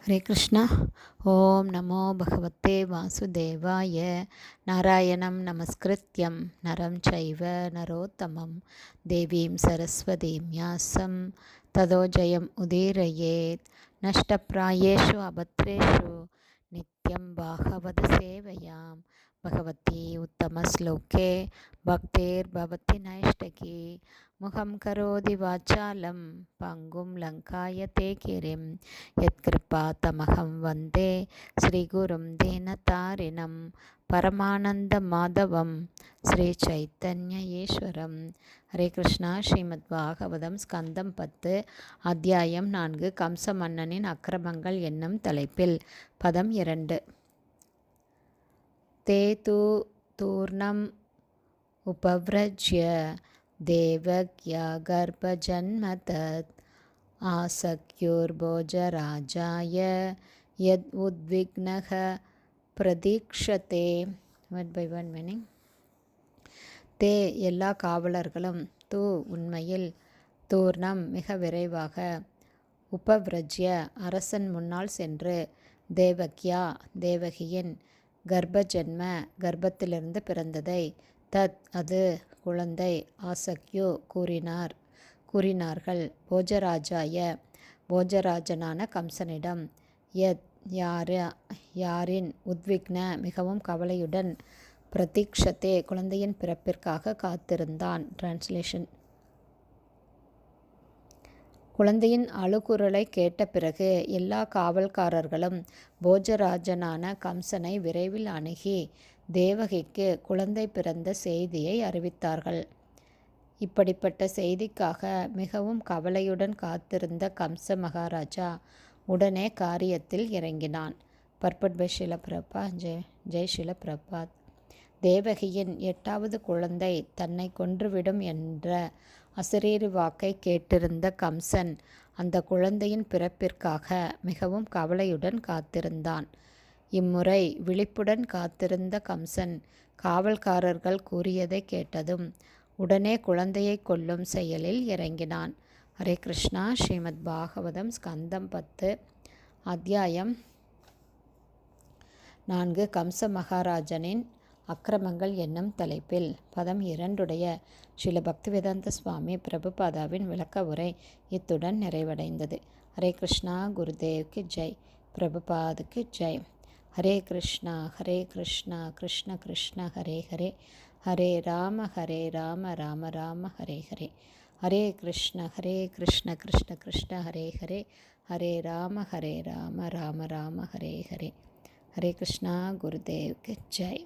ஹரே கிருஷ்ணா. ஓம் நமோ பகவத்தே வாசுதேவாய. நாராயணம் நமஸ்கிருத்யம் நரம் சைவ நரோத்தமம் தேவீம் சரஸ்வதீம் யாசம் ததோ ஜெயம் உதீரயேத். நஷ்டப்ராயேஷு அபத்ரேஷு நித்யம் பாகவத சேவையாம் பகவதி உத்தமஸ்லோகே பக்தேர் பவதி நைஷ்டகி. முகம் கரோதி வாச்சாலம் பங்கும் லங்காயதே கிரிம் யத்கிருபா தமகம் வந்தே ஸ்ரீகுரும் தீனதாரிணம் பரமானந்த மாதவம் ஸ்ரீ சைத்தன்ய ஈஸ்வரம். ஹரே கிருஷ்ணா. ஸ்ரீமத் பாகவதம் ஸ்கந்தம் 10 அத்தியாயம் 4 கம்ச மன்னனின் அக்கிரமங்கள் என்னும் தலைப்பில் பதம் 2. தே தூ தூர்ணம் உபவ்ரஜ்ய தேவக்யா கர்ப்பஜன்ம தத் ஆசக்யோர்போஜராஜாய யத் உத்விக்னக பிரதீக்ஷதே. One by one meaning. தே எல்லா காவலர்களும், தூ உண்மையில், தூர்ணம் மிக விரைவாக, உபவ்ரஜ்ய அரசன் முன்னால் சென்று, தேவக்யா தேவகியின், கர்ப்பஜன்ம கர்ப்பத்திலிருந்து பிறந்ததை, தத் அது குழந்தை, ஆசக்யோ கூறினார்கள், போஜராஜாய போஜராஜனான கம்சனிடம், யத் யாரின், உத்விக்ன மிகவும் கவலையுடன், பிரதீக்ஷதே குழந்தையின் பிறப்பிற்காக காத்திருந்தான். டிரான்ஸ்லேஷன். குழந்தையின் அழுகுரலை கேட்ட பிறகு எல்லா காவல்காரர்களும் போஜராஜனான கம்சனை விரைவில் அணுகி தேவகிக்கு குழந்தை பிறந்த செய்தியை அறிவித்தார்கள். இப்படிப்பட்ட செய்திக்காக மிகவும் கவலையுடன் காத்திருந்த கம்ச மகாராஜா உடனே காரியத்தில் இறங்கினான். பர்பட் பை ஷீல பிரபாத். ஜெய் ஷீல பிரபாத். தேவகியின் 8வது குழந்தை தன்னை கொன்றுவிடும் என்ற அசரீரி வாக்கை கேட்டிருந்த கம்சன் அந்த குழந்தையின் பிறப்பிற்காக மிகவும் கவலையுடன் காத்திருந்தான். இம்முறை விழிப்புடன் காத்திருந்த கம்சன் காவல்காரர்கள் கூறியதை கேட்டதும் உடனே குழந்தையை கொல்லும் செயலில் இறங்கினான். ஹரே கிருஷ்ணா. ஸ்ரீமத் பாகவதம் ஸ்கந்தம் 10 அத்தியாயம் 4 கம்ச மகாராஜனின் அக்கிரமங்கள் என்னும் தலைப்பில் பதம் 2 ஸ்ரீல பக்திவேதாந்த சுவாமி பிரபுபாதாவின் விளக்க உரை இத்துடன் நிறைவடைந்தது. ஹரே கிருஷ்ணா. குருதேவ்க்கு ஜெய். பிரபுபாதுக்கு ஜெய். ஹரே கிருஷ்ணா கிருஷ்ண கிருஷ்ண ஹரே ஹரே, ஹரே ராம ராம ராம ஹரே ஹரே, ஹரே கிருஷ்ண கிருஷ்ண கிருஷ்ண ஹரே ஹரே, ஹரே ராம ராம ராம ஹரே ஹரே. ஹரே கிருஷ்ணா. குருதேவ்க்கு ஜெய்.